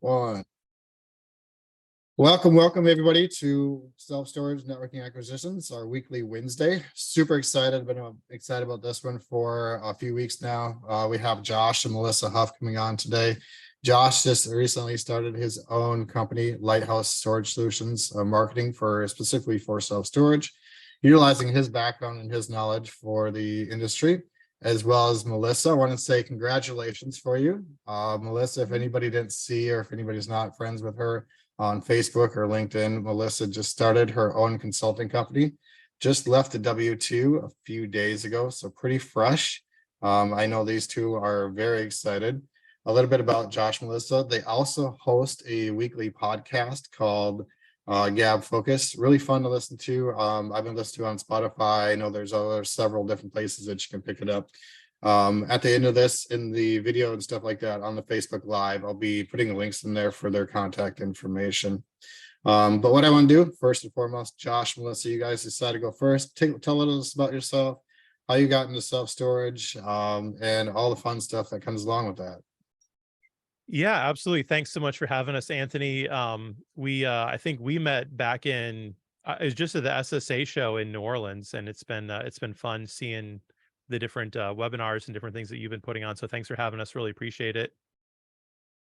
One. Welcome everybody to Self-Storage Networking Acquisitions, our weekly Wednesday. Super excited, been excited about this one for a few weeks now. We have Josh and Melissa Huff coming on today. Josh just recently started his own company, Lighthouse Storage Solutions, marketing specifically for self-storage, utilizing his background and his knowledge for the industry, as well as Melissa. I want to say congratulations for you. Melissa, if anybody didn't see or if anybody's not friends with her on Facebook or LinkedIn, Melissa just started her own consulting company, just left the W-2 a few days ago, so pretty fresh. I know these two are very excited. A little bit about Josh and Melissa. They also host a weekly podcast called Gab Focus. Really fun to listen to. I've been listening to on Spotify. I know there's several different places that you can pick it up. At the end of this, in the video and stuff like that on the Facebook Live, I'll be putting links in there for their contact information. But what I want to do, first and foremost, Josh, Melissa, you guys decided to go first. Tell us about yourself, how you got into self-storage, and all the fun stuff that comes along with that. Yeah, absolutely. Thanks so much for having us, Anthony. I think we met back in it was just at the SSA show in New Orleans, and it's been fun seeing the different webinars and different things that you've been putting on. So thanks for having us. Really appreciate it.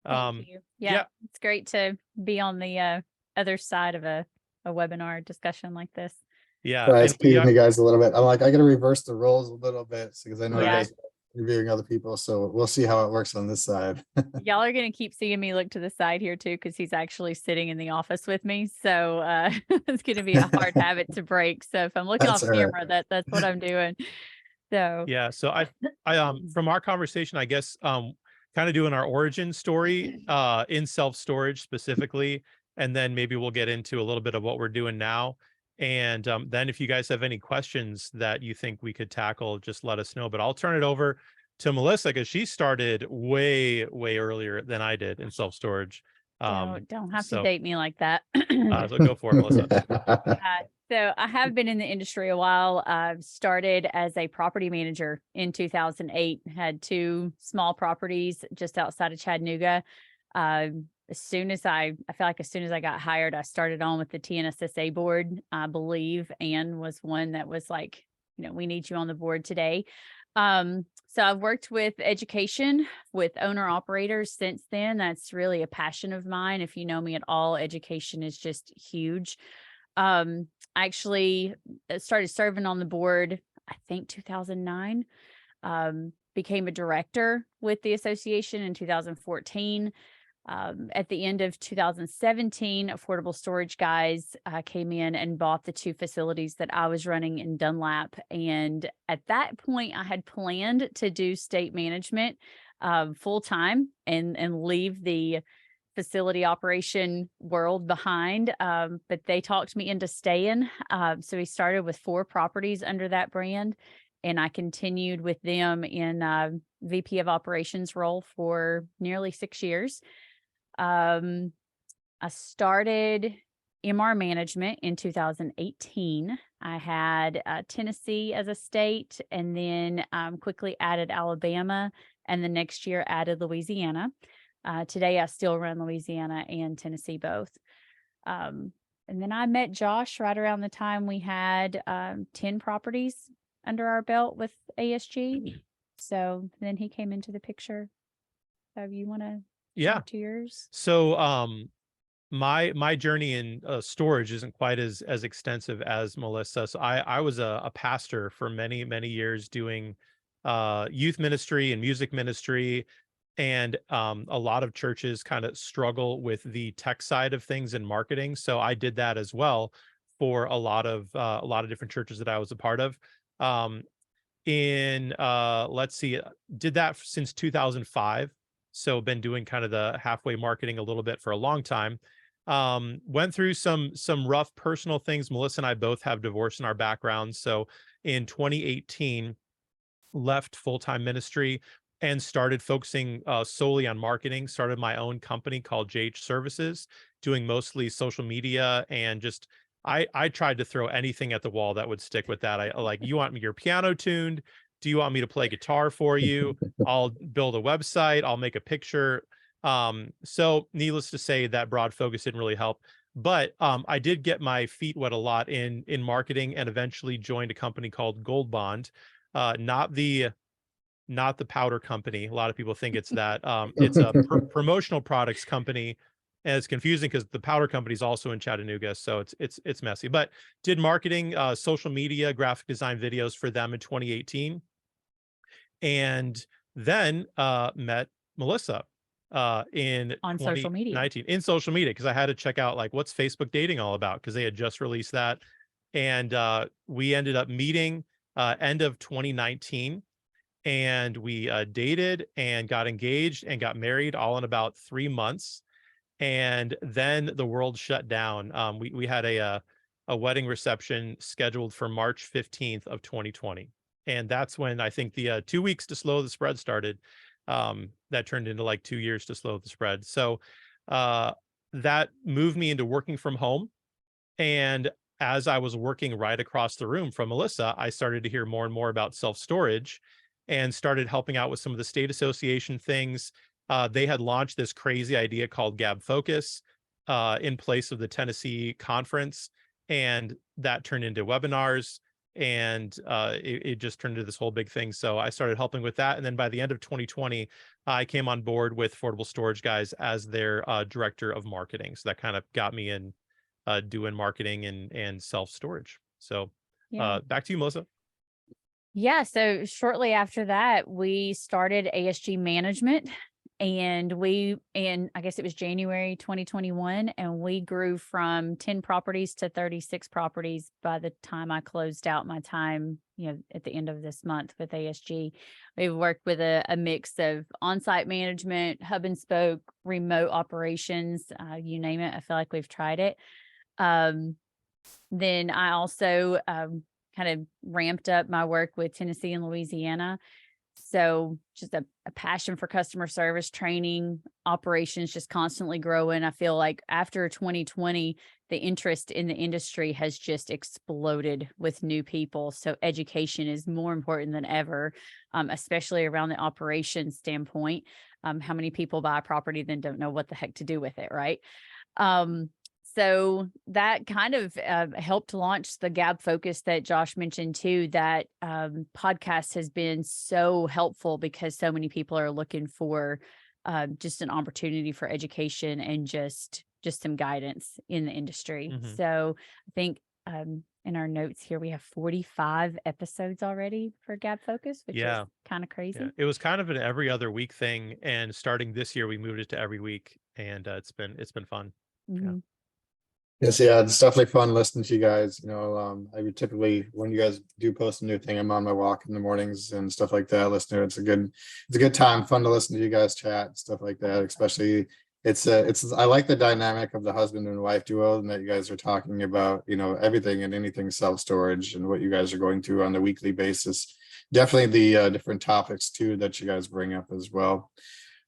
Thank you. Yeah, it's great to be on the other side of a webinar discussion like this. Yeah, I was teasing you guys a little bit. I'm like, I got to reverse the roles a little bit because I know you guys are reviewing other people, so we'll see how it works on this side. Y'all are going to keep seeing me look to the side here too, because he's actually sitting in the office with me, so it's going to be a hard habit to break. So if I'm looking off camera, that's what I'm doing. So yeah, so I from our conversation, I guess kind of doing our origin story in self-storage specifically, and then maybe we'll get into a little bit of what we're doing now. And then if you guys have any questions that you think we could tackle, just let us know. But I'll turn it over to Melissa because she started way earlier than I did in self-storage. Don't have to date me like that. So go for it, Melissa. So I have been in the industry a while. I've started as a property manager in 2008, had two small properties just outside of Chattanooga. I feel like as soon as I got hired, I started on with the TNSSA board, I believe, and was one that was like, we need you on the board today. So I've worked with education with owner operators since then. That's really a passion of mine. If you know me at all, education is just huge. I actually started serving on the board, I think 2009, became a director with the association in 2014. At the end of 2017, Affordable Storage Guys came in and bought the two facilities that I was running in Dunlap. And at that point, I had planned to do state management full time and leave the facility operation world behind. But they talked me into staying. So we started with 4 properties under that brand. And I continued with them in VP of operations role for nearly 6 years. I started MR management in 2018. I had Tennessee as a state, and then quickly added Alabama, and the next year added Louisiana. Today, I still run Louisiana and Tennessee both. And then I met Josh right around the time we had 10 properties under our belt with ASG. So then he came into the picture. So you want to talk to yours? So my journey in storage isn't quite as extensive as Melissa. So I was a pastor for many years doing youth ministry and music ministry. And a lot of churches kind of struggle with the tech side of things and marketing. So I did that as well for a lot of different churches that I was a part of. Did that since 2005. So been doing kind of the halfway marketing a little bit for a long time. Went through some rough personal things. Melissa and I both have divorce in our backgrounds. So in 2018, left full-time ministry and started focusing solely on marketing, started my own company called JH Services, doing mostly social media and just, I tried to throw anything at the wall that would stick with that. I like, you want your piano tuned? Do you want me to play guitar for you? I'll build a website. I'll make a picture. So needless to say, that broad focus didn't really help. But I did get my feet wet a lot in marketing, and eventually joined a company called Gold Bond, not the powder company. A lot of people think it's that. It's a promotional products company, and it's confusing because the powder company is also in Chattanooga, so it's messy. But did marketing, social media, graphic design videos for them in 2018, and then met Melissa in On social media. 2019 in social media, because I had to check out like what's Facebook dating all about, because they had just released that, and we ended up meeting end of 2019, and we dated and got engaged and got married all in about 3 months, and then the world shut down. We had a wedding reception scheduled for March 15th of 2020, and that's when I think the 2 weeks to slow the spread started. That turned into like 2 years to slow the spread. So that moved me into working from home, and as I was working right across the room from Melissa, I started to hear more and more about self-storage, and started helping out with some of the state association things. They had launched this crazy idea called Gab Focus in place of the Tennessee conference, and that turned into webinars, and it just turned into this whole big thing. So I started helping with that, and then by the end of 2020, I came on board with Affordable Storage Guys as their director of marketing. So that kind of got me in doing marketing and self-storage. So Yeah. back to you, Melissa. Yeah. So shortly after that, we started ASG Management, and I guess it was January 2021, and we grew from 10 properties to 36 properties by the time I closed out my time, at the end of this month with ASG. We've worked with a mix of on-site management, hub and spoke, remote operations, you name it. I feel like we've tried it. Then I also kind of ramped up my work with Tennessee and Louisiana. So just a passion for customer service, training, operations, just constantly growing. I feel like after 2020, the interest in the industry has just exploded with new people. So education is more important than ever, especially around the operations standpoint. How many people buy a property then don't know what the heck to do with it, right? So that kind of helped launch the Gab Focus that Josh mentioned too. That podcast has been so helpful because so many people are looking for just an opportunity for education and just some guidance in the industry. Mm-hmm. So I think in our notes here, we have 45 episodes already for Gab Focus, which is kind of crazy. Yeah. It was kind of an every other week thing, and starting this year, we moved it to every week, and it's been fun. Mm-hmm. Yeah. Yes, yeah, it's definitely fun listening to you guys. I would typically, when you guys do post a new thing, I'm on my walk in the mornings and stuff like that. Listening, it's a good time, fun to listen to you guys chat, stuff like that. Especially, I like the dynamic of the husband and wife duo, and that you guys are talking about, everything and anything self-storage and what you guys are going through on a weekly basis. Definitely the different topics too that you guys bring up as well.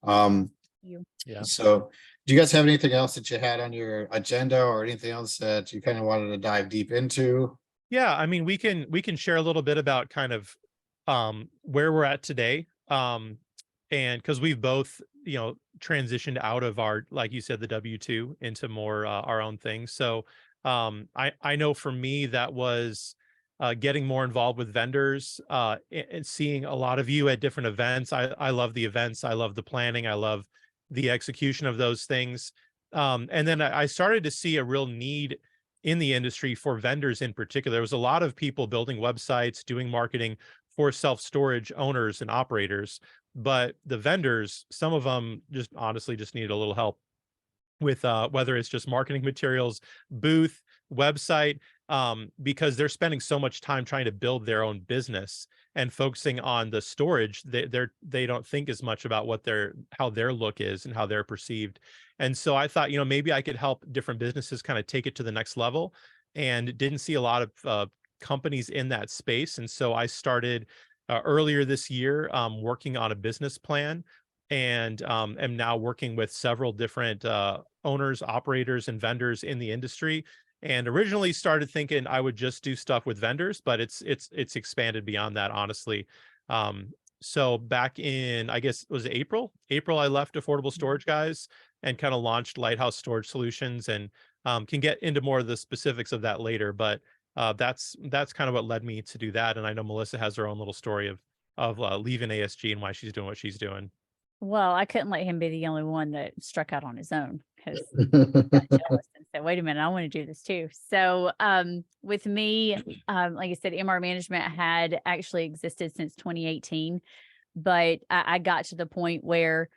Yeah. So do you guys have anything else that you had on your agenda, or anything else that you kind of wanted to dive deep into? Yeah, I mean, we can share a little bit about kind of where we're at today. And because we've both, transitioned out of our, like you said, the W-2 into more our own thing. So I know for me that was getting more involved with vendors and seeing a lot of you at different events. I love the events. I love the planning. I love the execution of those things. And then I started to see a real need in the industry for vendors in particular. There was a lot of people building websites, doing marketing for self-storage owners and operators, but the vendors, some of them just honestly just needed a little help with whether it's just marketing materials, booth, website, because they're spending so much time trying to build their own business and focusing on the storage. They don't think as much about how their look is and how they're perceived. And so I thought, maybe I could help different businesses kind of take it to the next level, and didn't see a lot of companies in that space. And so I started earlier this year working on a business plan, and am now working with several different owners, operators, and vendors in the industry. And originally started thinking I would just do stuff with vendors, but it's expanded beyond that, honestly. So back in, I guess, was it April? I left Affordable Storage Guys and kind of launched Lighthouse Storage Solutions, and can get into more of the specifics of that later. But that's kind of what led me to do that. And I know Melissa has her own little story of leaving ASG and why she's doing what she's doing. Well, I couldn't let him be the only one that struck out on his own because got jealous and said, wait a minute, I want to do this too. So with me, like I said, MR management had actually existed since 2018, but I got to the point where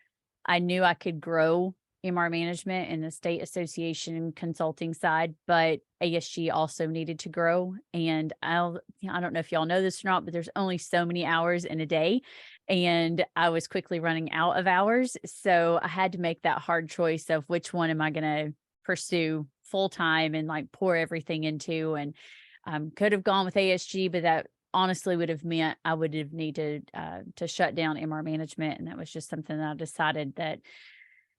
I knew I could grow MR management in the state association consulting side, but ASG also needed to grow. And I don't know if y'all know this or not, but there's only so many hours in a day. And I was quickly running out of hours. So I had to make that hard choice of which one am I going to pursue full time and like pour everything into. And could have gone with ASG, but that honestly would have meant I would have needed to shut down MR management. And that was just something that I decided that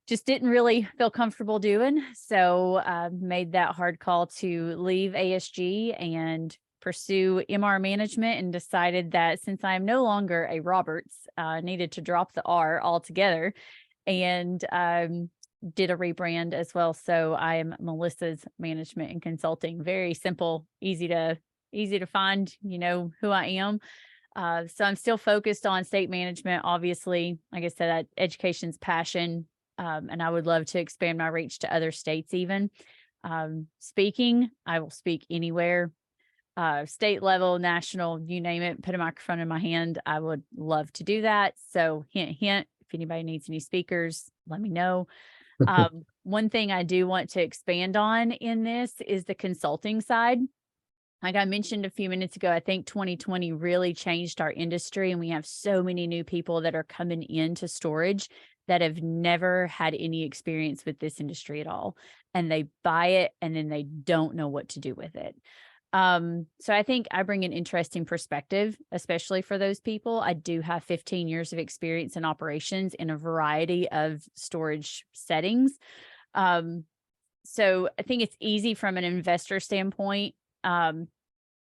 just didn't really feel comfortable doing. So made that hard call to leave ASG and pursue MR management, and decided that since I am no longer a Roberts, needed to drop the R altogether, and did a rebrand as well. So I am Melissa's Management and Consulting. Very simple, easy to find, you know who I am. So I'm still focused on state management. Obviously, like I said, that education's passion. And I would love to expand my reach to other states even. Speaking, I will speak anywhere, state level, national, you name it, put a microphone in my hand. I would love to do that. So hint, hint, if anybody needs any speakers, let me know. One thing I do want to expand on in this is the consulting side. Like I mentioned a few minutes ago, I think 2020 really changed our industry, and we have so many new people that are coming into storage that have never had any experience with this industry at all. And they buy it and then they don't know what to do with it. So I think I bring an interesting perspective, especially for those people. I do have 15 years of experience in operations in a variety of storage settings. So I think it's easy from an investor standpoint.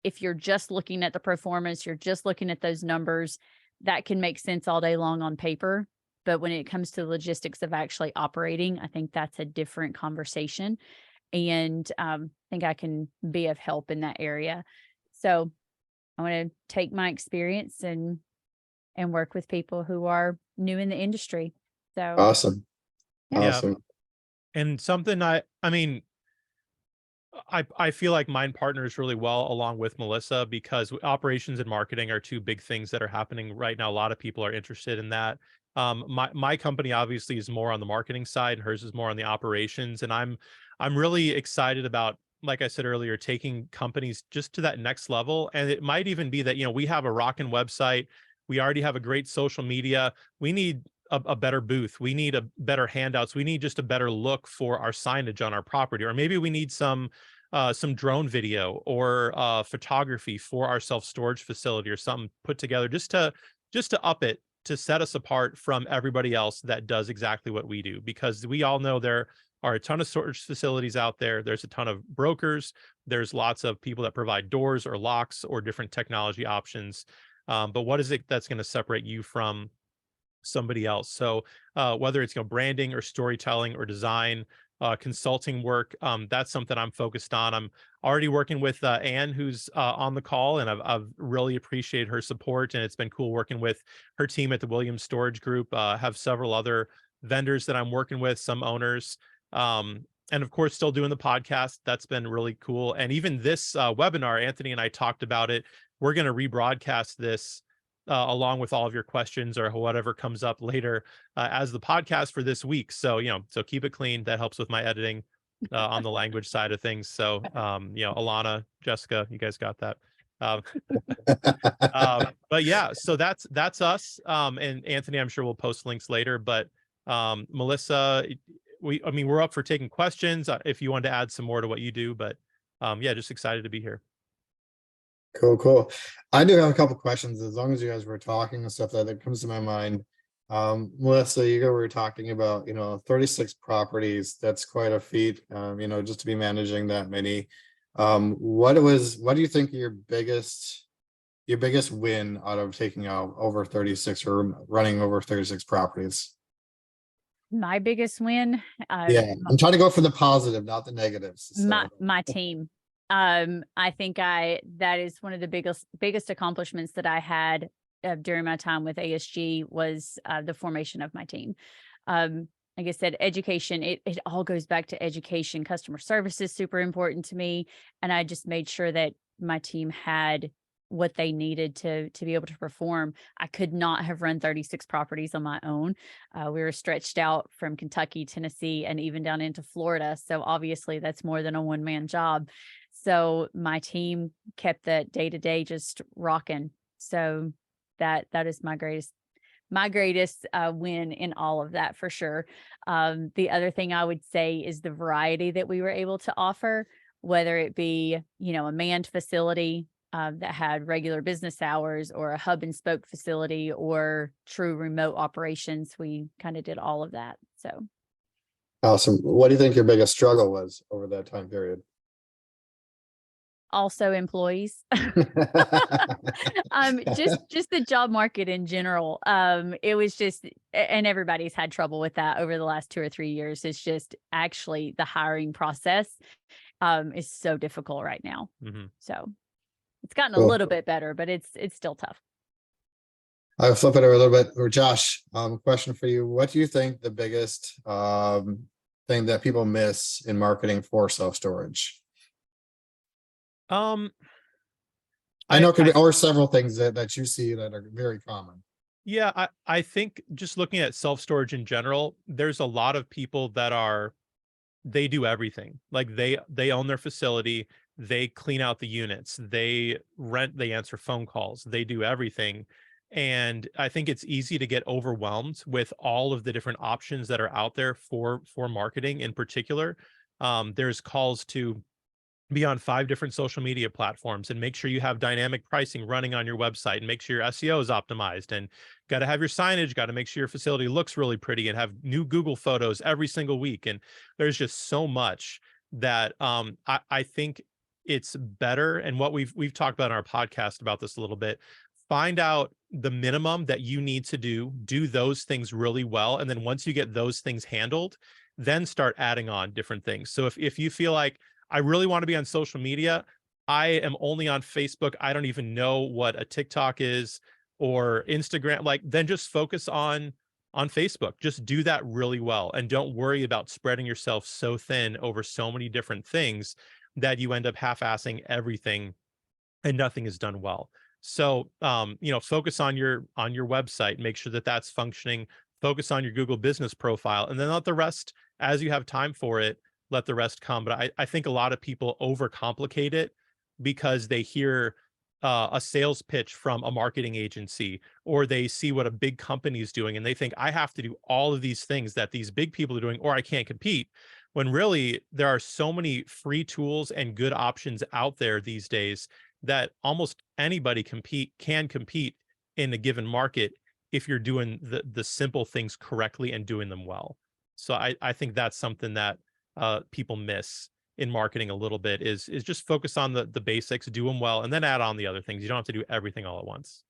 If you're just looking at the performance, you're just looking at those numbers, that can make sense all day long on paper. But when it comes to the logistics of actually operating, I think that's a different conversation. And I think I can be of help in that area. So I want to take my experience and work with people who are new in the industry. So Awesome. Yeah. Awesome. And something I mean, I feel like mine partners really well along with Melissa, because operations and marketing are two big things that are happening right now. A lot of people are interested in that. My company obviously is more on the marketing side, and hers is more on the operations. And I'm really excited about, like I said earlier, taking companies just to that next level. And it might even be that, we have a rockin' website. We already have a great social media. We need a better booth. We need a better handouts. We need just a better look for our signage on our property, or maybe we need some drone video or photography for our self-storage facility, or something put together just to up it, to set us apart from everybody else that does exactly what we do. Because we all know there are a ton of storage facilities out there. There's a ton of brokers. There's lots of people that provide doors or locks or different technology options. But what is it that's going to separate you from somebody else? So whether it's branding or storytelling or design, consulting work, that's something I'm focused on. I'm already working with Anne, who's on the call, and I've really appreciated her support, and it's been cool working with her team at the Williams Storage Group. Have several other vendors that I'm working with, some owners, and of course still doing the podcast. That's been really cool. And even this webinar, Anthony and I talked about it. We're going to rebroadcast this along with all of your questions or whatever comes up later as the podcast for this week. So, so keep it clean. That helps with my editing on the language side of things. So, Alana, Jessica, you guys got that. But yeah, so that's us. And Anthony, I'm sure we'll post links later, but Melissa, we're up for taking questions if you want to add some more to what you do, but yeah, just excited to be here. Cool. I do have a couple questions, as long as you guys were talking and stuff that comes to my mind. Melissa, you were talking about, 36 properties. That's quite a feat, just to be managing that many. What do you think your biggest your biggest win out of taking out over 36 or running over 36 properties? My biggest win, Yeah, I'm trying to go for the positive, not the negatives. my team. I think that is one of the biggest accomplishments that I had during my time with ASG was the formation of my team. Like I said, education, it all goes back to education. Customer service is super important to me. And I just made sure that my team had what they needed to be able to perform. I could not have run 36 properties on my own. We were stretched out from Kentucky, Tennessee, and even down into Florida. So obviously that's more than a one-man job. So my team kept that day-to-day just rocking. So that is my greatest win in all of that for sure. The other thing I would say is the variety that we were able to offer, whether it be, a manned facility that had regular business hours, or a hub and spoke facility, or true remote operations. We kind of did all of that. So Awesome. What do you think your biggest struggle was over that time period? also employees. Just the job market in general. It was just, and everybody's had trouble with that over the last 2 or 3 years. It's just actually the hiring process is so difficult right now. So it's gotten a little bit better, but it's still tough. I'll flip it over a little bit. Or Josh, question for you. What do you think the biggest thing that people miss in marketing for self-storage? I know it could be, or several things that you see that are very common. Yeah, I think just looking at self-storage in general, there's a lot of people that they do everything. Like they own their facility, they clean out the units, they rent, they answer phone calls, they do everything. And I think it's easy to get overwhelmed with all of the different options that are out there for marketing in particular. There's calls to be on 5 different social media platforms and make sure you have dynamic pricing running on your website, and make sure your SEO is optimized, and got to have your signage, got to make sure your facility looks really pretty, and have new Google photos every single week. And there's just so much that I think it's better. And what we've talked about in our podcast about this a little bit, find out the minimum that you need to do those things really well. And then once you get those things handled, then start adding on different things. So if you feel like, I really want to be on social media, I am only on Facebook, I don't even know what a TikTok is, or Instagram, like, then just focus on Facebook. Just do that really well, and don't worry about spreading yourself so thin over so many different things that you end up half-assing everything and nothing is done well. So focus on your website, make sure that that's functioning, focus on your Google business profile, and then let the rest, as you have time for it, let the rest come. But I think a lot of people overcomplicate it because they hear a sales pitch from a marketing agency, or they see what a big company is doing, and they think, I have to do all of these things that these big people are doing, or I can't compete. When really there are so many free tools and good options out there these days that almost anybody can compete in a given market if you're doing the simple things correctly and doing them well. So I think that's something that people miss in marketing a little bit, is just focus on the basics, do them well, and then add on the other things. You don't have to do everything all at once.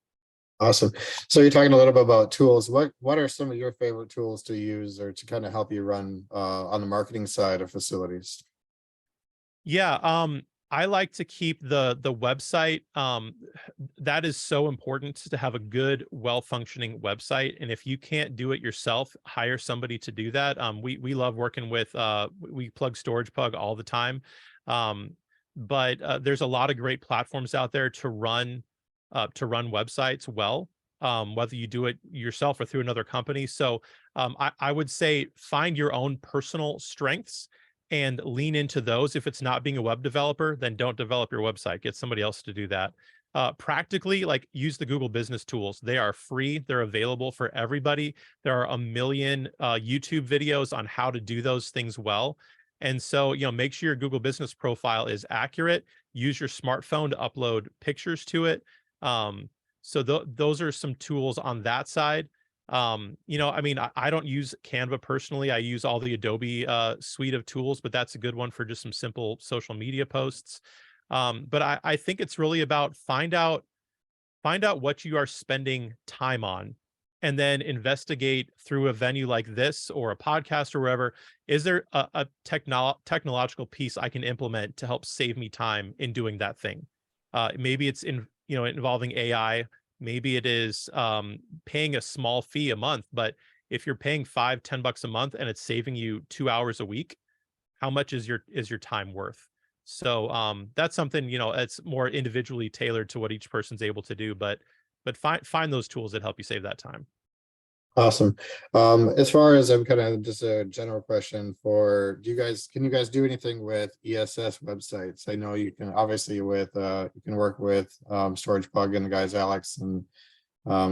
Awesome. So you're talking a little bit about tools. What are some of your favorite tools to use or to kind of help you run on the marketing side of facilities? Yeah, I like to keep the website. That is so important to have a good, well-functioning website. And if you can't do it yourself, hire somebody to do that. We love working with, we plug StoragePug all the time. But there's a lot of great platforms out there to run websites well, whether you do it yourself or through another company. So I would say find your own personal strengths and lean into those. If it's not being a web developer, then don't develop your website. Get somebody else to do that. Practically, like, use the Google business tools. They are free. They're available for everybody. There are a million YouTube videos on how to do those things well. And so, make sure your Google business profile is accurate. Use your smartphone to upload pictures to it. So those are some tools on that side. I don't use Canva personally. I use all the Adobe suite of tools, but that's a good one for just some simple social media posts. But I think it's really about find out find out what you are spending time on, and then investigate through a venue like this or a podcast or wherever. Is there a technological piece I can implement to help save me time in doing that thing? Maybe it's involving AI. Maybe it is paying a small fee a month. But if you're paying $5-10 a month and it's saving you 2 hours a week, how much is your time worth? So that's something, it's more individually tailored to what each person's able to do, but find those tools that help you save that time. Awesome. As far as I'm kind of just a general question for, can you guys do anything with ESS websites? I know you can obviously you can work with Storage Plug and the guys, Alex and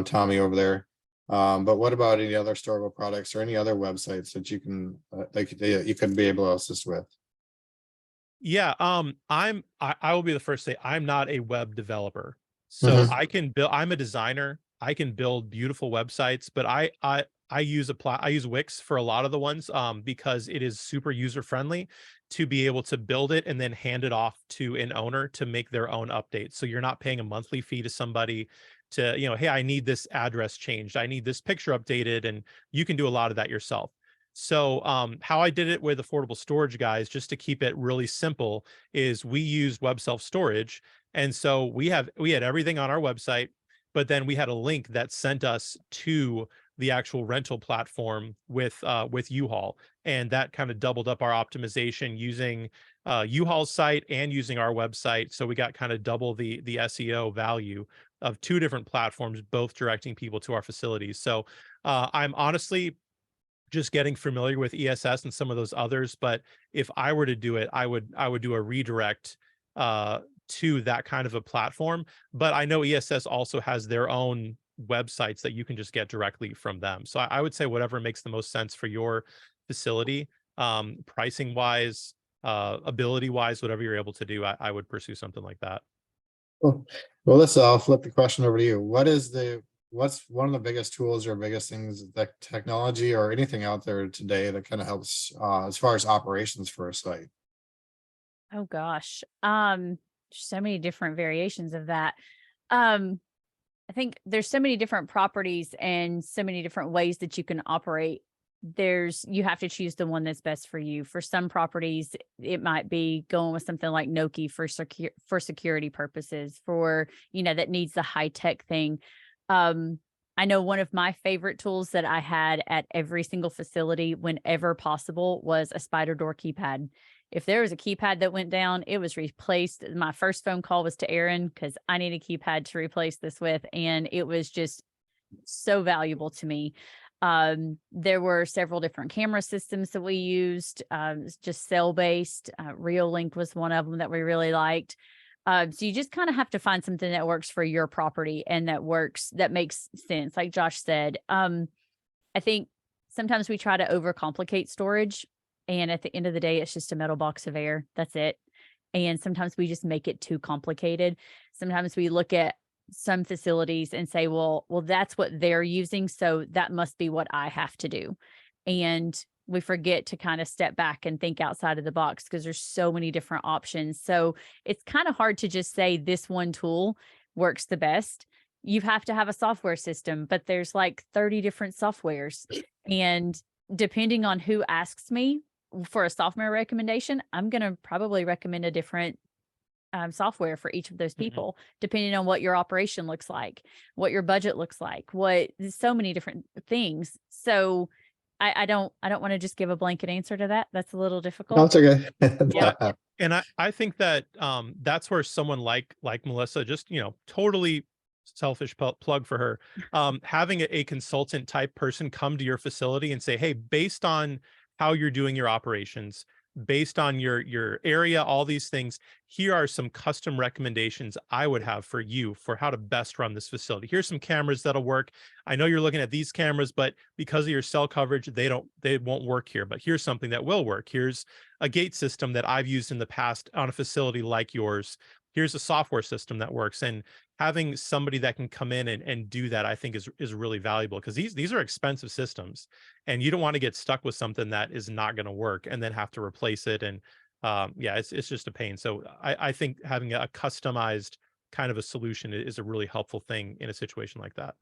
Tommy over there. But what about any other storable products or any other websites that you can you could be able to assist with? Yeah, I will be the first to say I'm not a web developer. So I can build, I'm a designer. I can build beautiful websites, but I use Wix for a lot of the ones because it is super user friendly to be able to build it and then hand it off to an owner to make their own updates. So you're not paying a monthly fee to somebody to, hey, I need this address changed. I need this picture updated, and you can do a lot of that yourself. So how I did it with Affordable Storage Guys, just to keep it really simple, is we used web self-storage. And so we had everything on our website, but then we had a link that sent us to the actual rental platform with U-Haul. And that kind of doubled up our optimization using U-Haul's site and using our website. So we got kind of double the SEO value of two different platforms, both directing people to our facilities. So I'm honestly just getting familiar with ESS and some of those others. But if I were to do it, I would do a redirect to that kind of a platform. But I know ESS also has their own websites that you can just get directly from them. So I would say whatever makes the most sense for your facility, pricing wise, ability wise, whatever you're able to do, I would pursue something like that. Cool. Well, I'll flip the question over to you. What's one of the biggest tools or biggest things that technology or anything out there today that kind of helps as far as operations for a site? Oh gosh. So many different variations of that. Um, I think there's so many different properties and so many different ways that you can operate. You have to choose the one that's best for you. For some properties, it might be going with something like Noki for security purposes, that needs the high tech thing. I know one of my favorite tools that I had at every single facility whenever possible was a spider door keypad. If there was a keypad that went down, it was replaced. My first phone call was to Aaron because I need a keypad to replace this with. And it was just so valuable to me. There were several different camera systems that we used, just cell-based. Reolink was one of them that we really liked. So you just kind of have to find something that works for your property and that makes sense. Like Josh said, I think sometimes we try to overcomplicate storage, and at the end of the day, it's just a metal box of air. That's it. And sometimes we just make it too complicated. Sometimes we look at some facilities and say, well, that's what they're using, so that must be what I have to do. And we forget to kind of step back and think outside of the box because there's so many different options. So it's kind of hard to just say this one tool works the best. You have to have a software system, but there's like 30 different softwares. And depending on who asks me for a software recommendation, I'm going to probably recommend a different software for each of those people, depending on what your operation looks like, what your budget looks like, so many different things. So I don't want to just give a blanket answer to that. That's a little difficult. No, it's okay. Yeah. And I think that that's where someone like Melissa, just, totally selfish plug for her, having a consultant type person come to your facility and say, hey, based on how you're doing your operations, based on your area, all these things, here are some custom recommendations I would have for you for how to best run this facility. Here's some cameras that'll work. I know you're looking at these cameras, but because of your cell coverage, they won't work here. But here's something that will work. Here's a gate system that I've used in the past on a facility like yours. Here's a software system that works. And having somebody that can come in and do that, I think is really valuable, because these are expensive systems, and you don't want to get stuck with something that is not going to work and then have to replace it. And yeah, it's just a pain. So I think having a customized kind of a solution is a really helpful thing in a situation like that.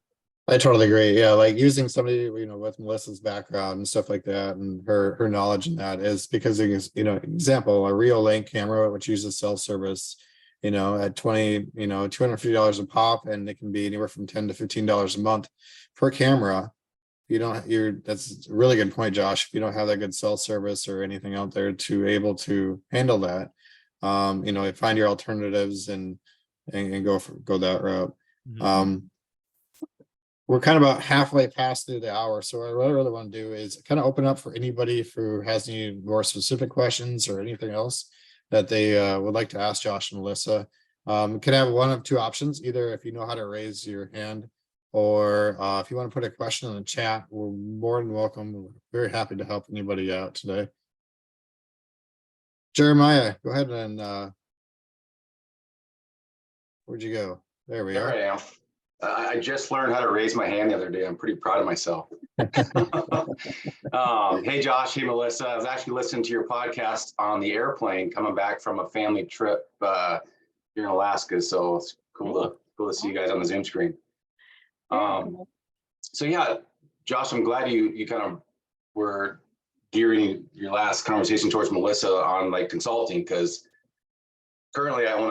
I totally agree. Yeah, like using somebody, with Melissa's background and stuff like that, and her knowledge in that is because there's, example, a Rio Link camera, which uses self-service, at $250 a pop, and it can be anywhere from $10 to $15 a month per camera. That's a really good point, Josh. If you don't have that good cell service or anything out there to able to handle that, find your alternatives and go that route. We're kind of about halfway past through the hour. So what I really want to do is kind of open up for anybody who has any more specific questions or anything else that they would like to ask Josh and Melissa. Can have one of two options, either if you know how to raise your hand, or if you want to put a question in the chat, we're more than welcome. We're very happy to help anybody out today. Jeremiah, go ahead and where'd you go? There we are. There I am. I just learned how to raise my hand the other day. I'm pretty proud of myself. Hey, Josh. Hey, Melissa. I was actually listening to your podcast on the airplane coming back from a family trip here in Alaska. So it's cool to see you guys on the Zoom screen. So yeah, Josh, I'm glad you kind of were gearing your last conversation towards Melissa on like consulting, because currently I own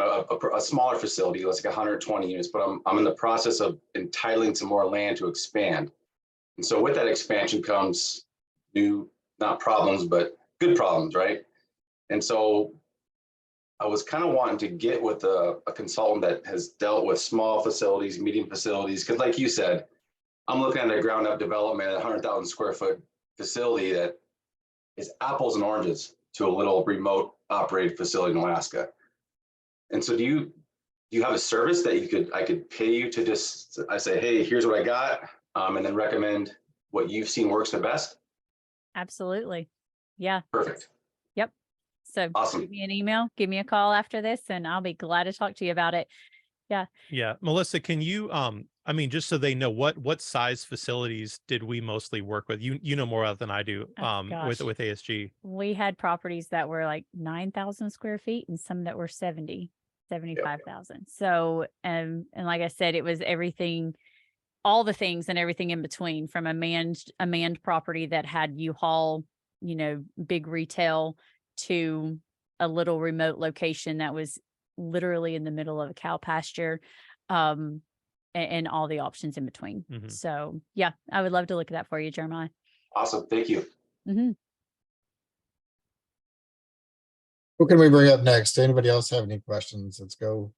a smaller facility, let's like 120 units, but I'm in the process of entitling some more land to expand. And so with that expansion comes new, not problems, but good problems, right? And so I was kind of wanting to get with a consultant that has dealt with small facilities, medium facilities, because like you said, I'm looking at a ground up development at 100,000 square foot facility that is apples and oranges to a little remote operated facility in Alaska. And so do you have a service that I could pay you to just, I say, hey, here's what I got, and then recommend what you've seen works the best? Absolutely. Yeah. Perfect. Yep. So Awesome. Give me an email, give me a call after this, and I'll be glad to talk to you about it. Yeah. Yeah. Melissa, can you, just so they know, what size facilities did we mostly work with? You know more than I do, with ASG. We had properties that were like 9,000 square feet and some that were 75,000. Yep. So, and like I said, it was everything, all the things and everything in between, from a manned property that had U-Haul, big retail, to a little remote location that was literally in the middle of a cow pasture, and all the options in between. Mm-hmm. So yeah, I would love to look at that for you, Jeremiah. Awesome. Thank you. Mm-hmm. Who can we bring up next? Anybody else have any questions? Let's go.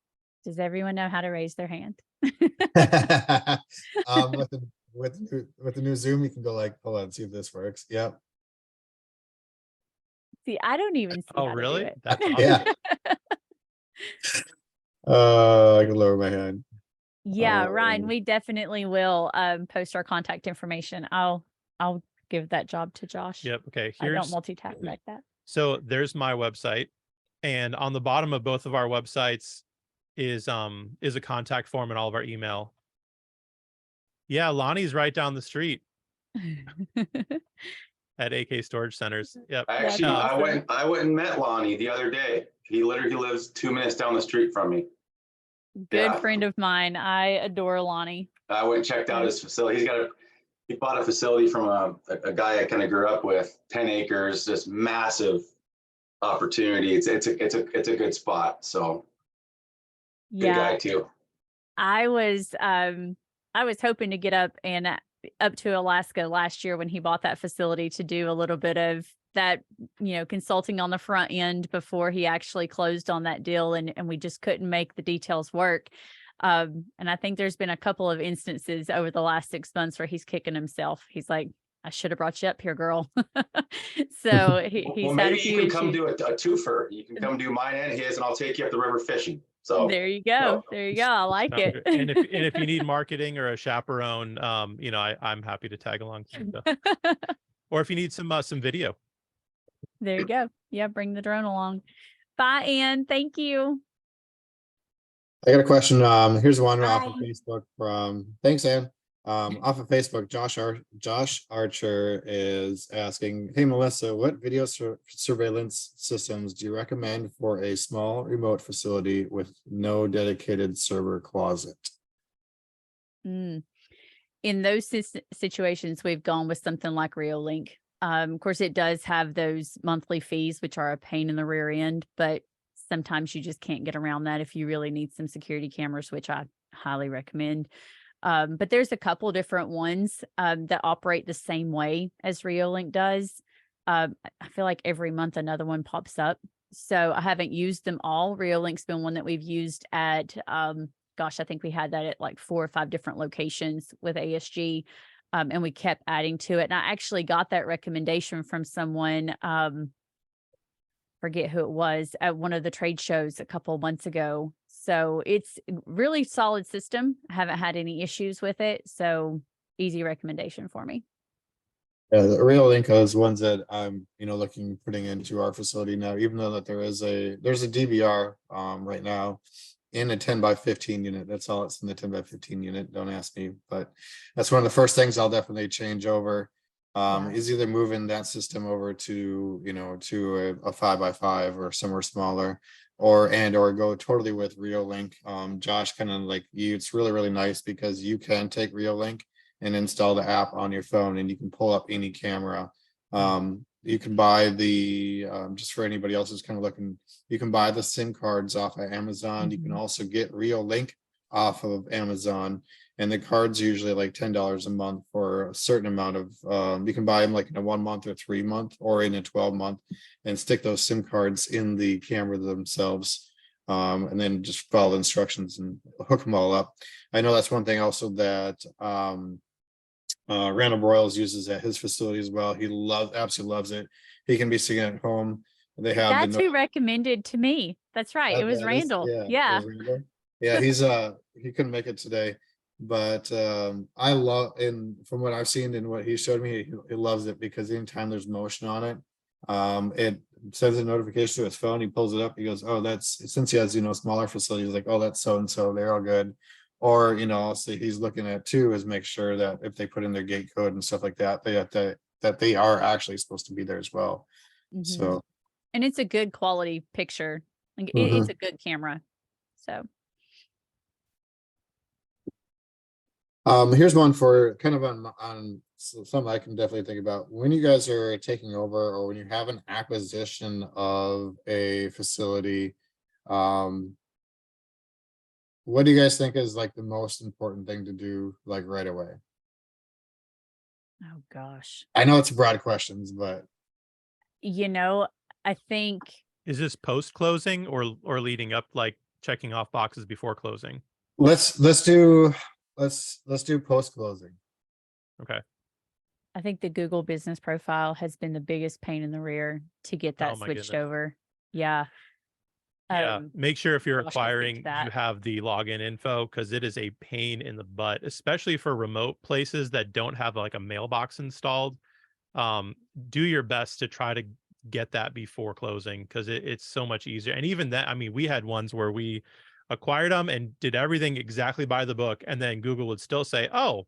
Does everyone know how to raise their hand? With the new Zoom, you can go like, hold on, see if this works. Yep. See, I don't even see. Oh, really? That's awesome. Yeah. I can lower my hand. Yeah, Ryan, we definitely will post our contact information. I'll give that job to Josh. Yep. Okay. I don't multitask like that. So there's my website, and on the bottom of both of our websites is a contact form and all of our email. Yeah, Lonnie's right down the street at AK Storage Centers. Yep. Actually, I went and met Lonnie the other day. He literally lives 2 minutes down the street from me. Good friend of mine. I adore Lonnie. I went and checked out his facility. He bought a facility from a guy I kind of grew up with, 10 acres, just massive opportunity. It's a good spot. So good guy too. I was hoping to get up to Alaska last year when he bought that facility to do a little bit of that, consulting on the front end before he actually closed on that deal. And we just couldn't make the details work. And I think there's been a couple of instances over the last 6 months where he's kicking himself. He's like, I should have brought you up here, girl. So he's well, had maybe a few you can issues. come do a twofer. You can come do mine and his, and I'll take you up the river fishing. So there you go. There you go. I like it. And if you need marketing or a chaperone, I'm happy to tag along. Or if you need some video. There you go. Yeah, bring the drone along. Bye, Ann. Thank you. I got a question. Here's one off of Facebook from, thanks, Ann. Off of Facebook, Josh Archer is asking, hey Melissa, what video surveillance systems do you recommend for a small remote facility with no dedicated server closet? Mm. In those situations, we've gone with something like Reolink. Of course, it does have those monthly fees, which are a pain in the rear end, but sometimes you just can't get around that if you really need some security cameras, which I highly recommend. But there's a couple different ones that operate the same way as Reolink does. I feel like every month another one pops up. So I haven't used them all. Reolink's been one that we've used at, gosh, I think we had that at like 4 or 5 different locations with ASG. And we kept adding to it. And I actually got that recommendation from someone, forget who it was, at one of the trade shows a couple of months ago. So it's a really solid system. I haven't had any issues with it. So easy recommendation for me. Yeah, the Reolink is ones that I'm, putting into our facility now, even though that there's a DVR right now in a 10x15 unit. That's all it's in the 10x15 unit. Don't ask me, but that's one of the first things I'll definitely change over. Is either moving that system over to, to a 5x5 or somewhere smaller, or go totally with Reolink. Josh, kind of like you, it's really, really nice because you can take Reolink and install the app on your phone and you can pull up any camera. You can buy the, just for anybody else who's kind of looking, you can buy the SIM cards off of Amazon. You can also get Reolink off of Amazon. And the cards are usually like $10 a month for a certain amount of, you can buy them like in a 1 month or 3 month or in a 12 month and stick those SIM cards in the camera themselves. And then just follow the instructions and hook them all up. I know that's one thing also that Randall Broyles uses at his facility as well. He absolutely loves it. He can be sitting at home. They have That's who recommended to me. That's right. It was Randall. Yeah. It was Randall. Yeah, he couldn't make it today. But I love, and from what I've seen and what he showed me, he loves it because anytime there's motion on it, it sends a notification to his phone. He pulls it up. He goes, "Oh, that's," since he has smaller facilities, like, "Oh, that's so and so. They're all good." Or also he's looking at too is make sure that if they put in their gate code and stuff like that, that they are actually supposed to be there as well. So, and it's a good quality picture. Like it's a good camera. So. Here's one for kind of on something I can definitely think about. When you guys are taking over or when you have an acquisition of a facility, what do you guys think is like the most important thing to do like right away? Oh gosh. I know it's broad questions, but I think, is this post closing or leading up, like checking off boxes before closing? Let's do post closing. Okay. I think the Google business profile has been the biggest pain in the rear to get that switched over. Yeah. Yeah. Make sure if you're Josh will speak to acquiring, that. you have the login info, because it is a pain in the butt, especially for remote places that don't have like a mailbox installed. Do your best to try to get that before closing, because it's so much easier. And even that, I mean, we had ones where we acquired them and did everything exactly by the book, and then Google would still say, "Oh,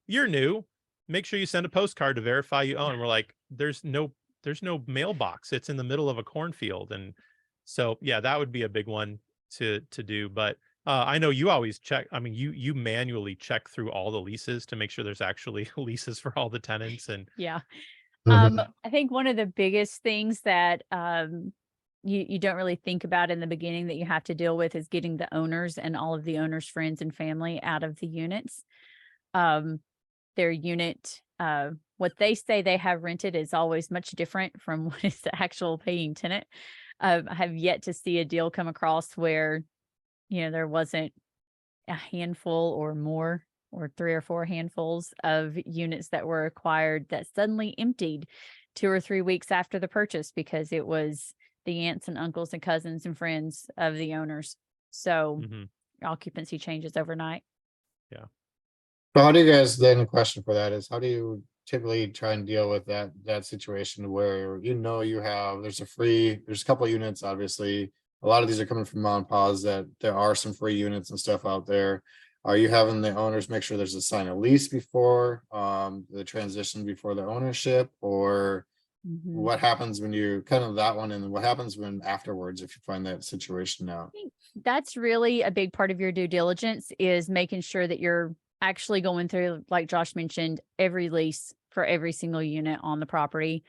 you're new. Make sure you send a postcard to verify you own." And we're like, there's no mailbox. It's in the middle of a cornfield. And so yeah, that would be a big one to do. But I know you always check. I mean, you manually check through all the leases to make sure there's actually leases for all the tenants. And yeah. I think one of the biggest things that you don't really think about in the beginning that you have to deal with is getting the owners and all of the owners' friends and family out of the units. Their unit, what they say they have rented is always much different from what is the actual paying tenant. I have yet to see a deal come across where, there wasn't a handful or more, or 3 or 4 handfuls of units that were acquired that suddenly emptied 2 or 3 weeks after the purchase because it was the aunts and uncles and cousins and friends of the owners. So occupancy changes overnight. Yeah. So how do you guys, then the question for that is, how do you typically try and deal with that situation where there's a couple of units, obviously a lot of these are coming from mom and pa's, that there are some free units and stuff out there. Are you having the owners make sure there's a sign of lease before the transition before the ownership, or Mhm. what happens when you kind of that one, and what happens when afterwards if you find that situation out? That's really a big part of your due diligence, is making sure that you're actually going through, like Josh mentioned, every lease for every single unit on the property.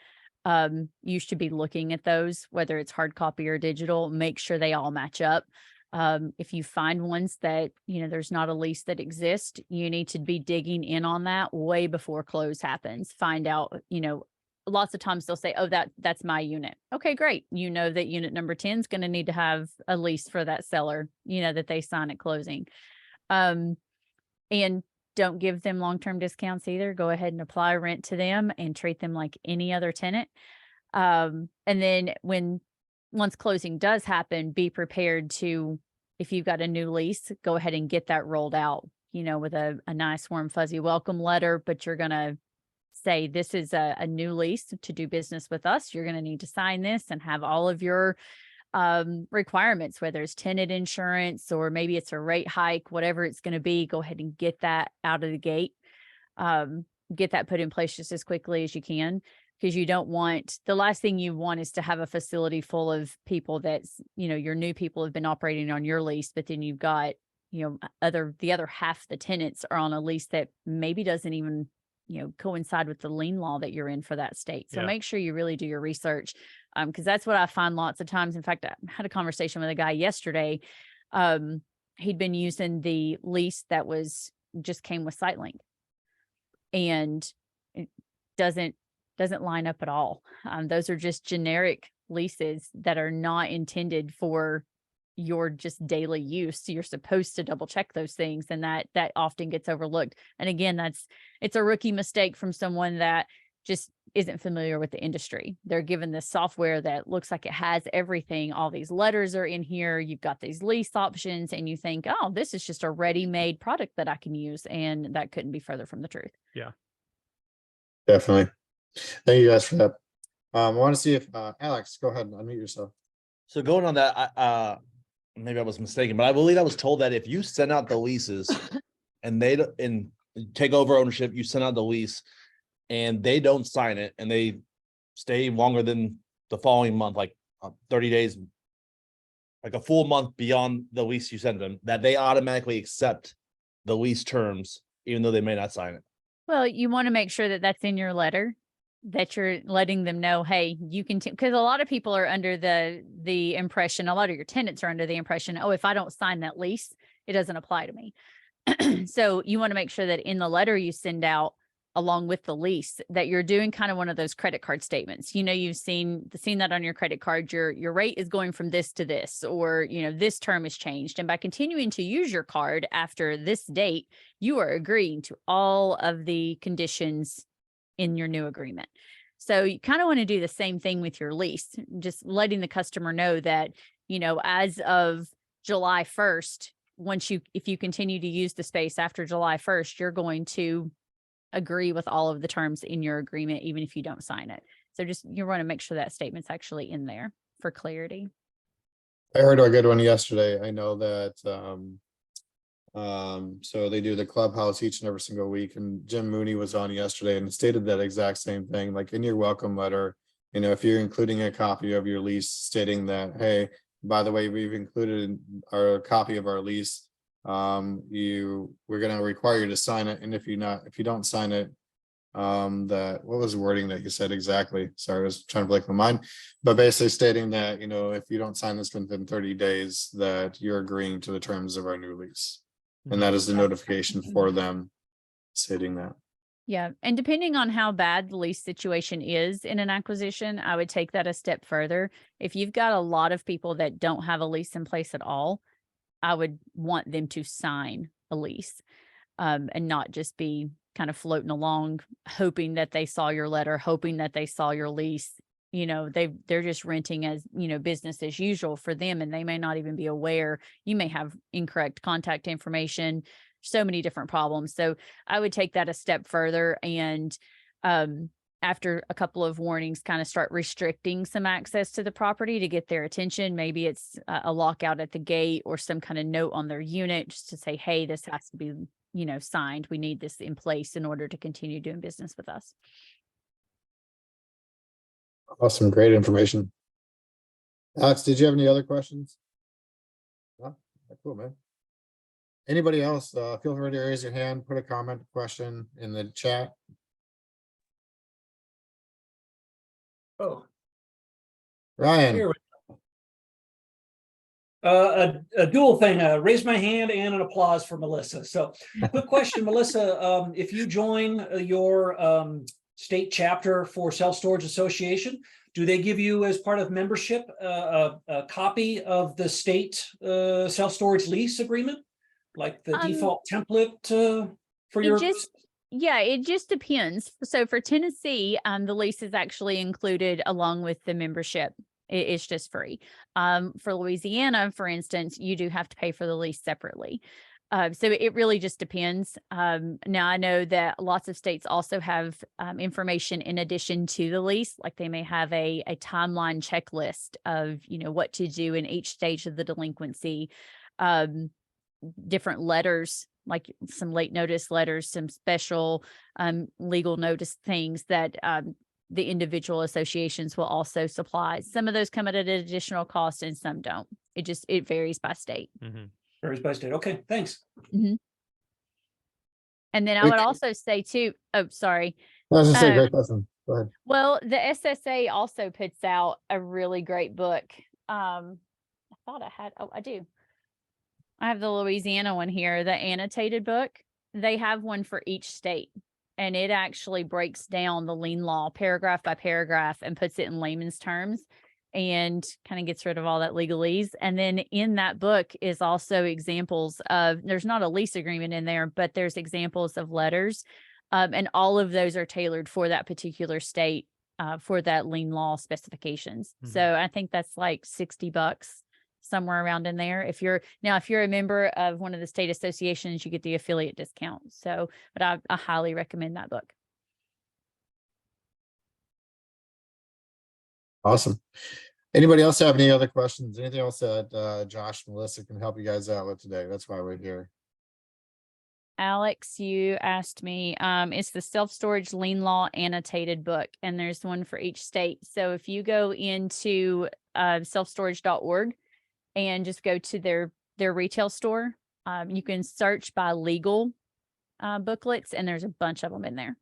You should be looking at those, whether it's hard copy or digital, make sure they all match up. If you find ones that, there's not a lease that exists, you need to be digging in on that way before close happens. Find out, lots of times they'll say, oh, that's my unit. Okay, great. You know that unit number 10 is going to need to have a lease for that seller, that they sign at closing. And don't give them long-term discounts either. Go ahead and apply rent to them and treat them like any other tenant. And then once closing does happen, be prepared to, if you've got a new lease, go ahead and get that rolled out, with a nice warm fuzzy welcome letter, but you're going to say, this is a new lease to do business with us. You're going to need to sign this and have all of your requirements, whether it's tenant insurance or maybe it's a rate hike, whatever it's going to be. Go ahead and get that out of the gate. Get that put in place just as quickly as you can, because you don't want, the last thing you want is to have a facility full of people that's, your new people have been operating on your lease, but then you've got, the other half the tenants are on a lease that maybe doesn't even, coincide with the lien law that you're in for that state. So Yeah. make sure you really do your research. Because that's what I find lots of times. In fact, I had a conversation with a guy yesterday. He'd been using the lease that just came with SiteLink, and it doesn't line up at all. Those are just generic leases that are not intended for your just daily use. You're supposed to double check those things, and that often gets overlooked. And again, it's a rookie mistake from someone that just isn't familiar with the industry. They're given this software that looks like it has everything. All these letters are in here. You've got these lease options, and you think, oh, this is just a ready-made product that I can use. And that couldn't be further from the truth. Yeah. Definitely. Thank you guys for that. I want to see if Alex, go ahead and unmute yourself. So going on that, maybe I was mistaken, but I believe I was told that if you send out the leases and and take over ownership, you send out the lease and they don't sign it and they stay longer than the following month, like 30 days, like a full month beyond the lease you send them, that they automatically accept the lease terms, even though they may not sign it. Well, you want to make sure that that's in your letter, that you're letting them know, hey, you can, because a lot of people are under the impression, a lot of your tenants are under the impression, oh, if I don't sign that lease, it doesn't apply to me. So you want to make sure that in the letter you send out, along with the lease, that you're doing kind of one of those credit card statements. You've seen that on your credit card, your rate is going from this to this, or, this term has changed. And by continuing to use your card after this date, you are agreeing to all of the conditions in your new agreement. So you kind of want to do the same thing with your lease, just letting the customer know that, as of July 1st, if you continue to use the space after July 1st, you're going to agree with all of the terms in your agreement, even if you don't sign it. So you want to make sure that statement's actually in there for clarity. I heard a good one yesterday. I know that so they do the clubhouse each and every single week, and Jim Mooney was on yesterday and stated that exact same thing. Like in your welcome letter, if you're including a copy of your lease stating that, hey, by the way, we've included our copy of our lease, we're going to require you to sign it, and if you don't sign it, what was the wording that you said exactly? Sorry, I was trying to blank my mind, but basically stating that, if you don't sign this within 30 days, that you're agreeing to the terms of our new lease. And that is the notification for them stating that. Yeah. And depending on how bad the lease situation is in an acquisition, I would take that a step further. If you've got a lot of people that don't have a lease in place at all, I would want them to sign a lease, and not just be kind of floating along, hoping that they saw your letter, hoping that they saw your lease. They're just renting as, business as usual for them, and they may not even be aware. You may have incorrect contact information, so many different problems. So I would take that a step further and after a couple of warnings, kind of start restricting some access to the property to get their attention. Maybe it's a lockout at the gate or some kind of note on their unit just to say, hey, this has to be, signed. We need this in place in order to continue doing business with us. Awesome, great information. Alex, did you have any other questions? No? Cool, man. Anybody else? Feel free to raise your hand, put a comment, question in the chat. Oh, Ryan, here we go. A dual thing, raise my hand and an applause for Melissa. So quick question, Melissa, if you join your state chapter for Self-Storage Association, do they give you as part of membership a copy of the state self-storage lease agreement? Like the default template for your? Yeah, it just depends. So for Tennessee, the lease is actually included along with the membership. It's just free. For Louisiana, for instance, you do have to pay for the lease separately. So it really just depends. Now I know that lots of states also have information in addition to the lease, like they may have a timeline checklist of, what to do in each stage of the delinquency, different letters, like some late notice letters, some special legal notice things that the individual associations will also supply. Some of those come at an additional cost and some don't. It varies by state. Mhm. Varies by state. Okay, thanks. And then I would also say too, oh, sorry. I was just saying, great question. Go ahead. Well, the SSA also puts out a really great book. I thought I had, I do. I have the Louisiana one here, the annotated book. They have one for each state, and it actually breaks down the lien law paragraph by paragraph and puts it in layman's terms and kind of gets rid of all that legalese. And then in that book is also examples of, there's not a lease agreement in there, but there's examples of letters. And all of those are tailored for that particular state, for that lien law specifications. So I think that's like $60 somewhere around in there. If you're a member of one of the state associations, you get the affiliate discount. So, but I highly recommend that book. Awesome. Anybody else have any other questions? Anything else that Josh, Melissa can help you guys out with today? That's why we're here. Alex, you asked me, it's the self-storage lien law annotated book, and there's one for each state. So if you go into selfstorage.org and just go to their retail store, you can search by legal booklets, and there's a bunch of them in there.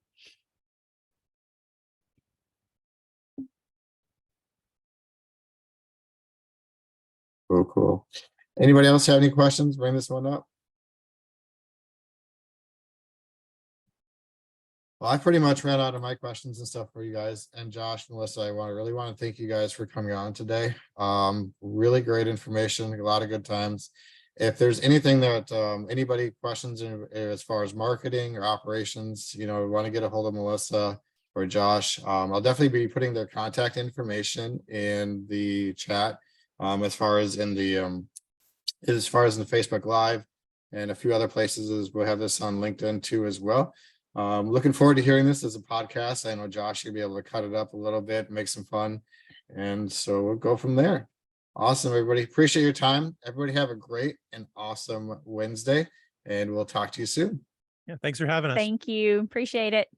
Cool. Anybody else have any questions? Bring this one up. Well, I pretty much ran out of my questions and stuff for you guys. And Josh, Melissa, I really want to thank you guys for coming on today. Really great information, a lot of good times. If there's anything that anybody questions as far as marketing or operations, want to get a hold of Melissa or Josh, I'll definitely be putting their contact information in the chat. As far as in the Facebook Live and a few other places, we'll have this on LinkedIn too as well. Looking forward to hearing this as a podcast. I know Josh, you'll be able to cut it up a little bit, make some fun, and so we'll go from there. Awesome, everybody. Appreciate your time. Everybody have a great and awesome Wednesday, and we'll talk to you soon. Yeah, thanks for having us. Thank you. Appreciate it.